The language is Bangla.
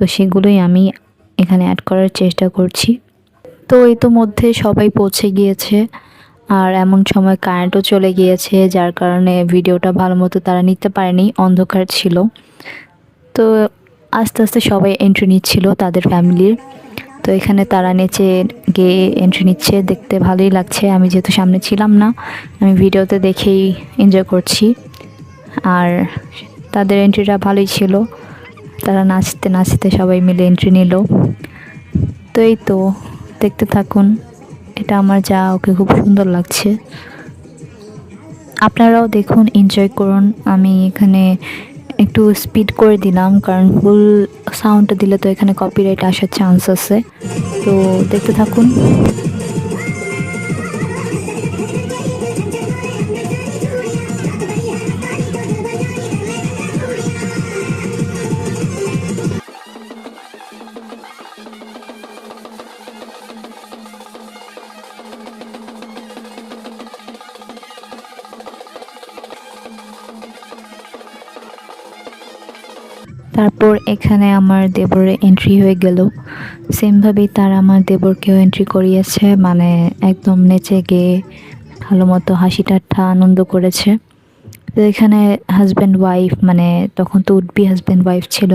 তো সেগুলোই আমি এখানে অ্যাড করার চেষ্টা করছি। তো ইতোমধ্যে সবাই পৌঁছে গিয়েছে, আর এমন সময় কারেন্টও চলে গিয়েছে, যার কারণে ভিডিওটা ভালো মতো তারা নিতে পারেনি, অন্ধকার ছিল। তো আস্তে আস্তে সবাই এন্ট্রি নিচ্ছিল তাদের ফ্যামিলির। তো এখানে তারা নিচে গিয়ে এন্ট্রি নিচ্ছে, দেখতে ভালোই লাগছে। আমি যেহেতু সামনে ছিলাম না, আমি ভিডিওতে দেখেই এনজয় করছি। আর তাদের এন্ট্রিটা ভালোই ছিল, তারা নাচতে নাচতে সবাই মিলে এন্ট্রি নিল। তো এই তো দেখতে থাকুন, এটা আমার যা, ওকে খুব সুন্দর লাগছে। আপনারাও দেখুন, এনজয় করুন। আমি এখানে একটু স্পিড করে দিলাম, কারণ ফুল সাউন্ডটা দিলে তো এখানে কপিরাইট আসার চান্স আছে। তো দেখতে থাকুন। তারপর এখানে আমার দেবরের এন্ট্রি হয়ে গেল। সেমভাবেই তারা আমার দেবরকেও এন্ট্রি করিয়েছে, মানে একদম নেচে গিয়ে ভালো মতো হাসি ঠাট্টা আনন্দ করেছে। তো এখানে হাজব্যান্ড ওয়াইফ, মানে তখন তো উড বি হাজব্যান্ড ওয়াইফ ছিল।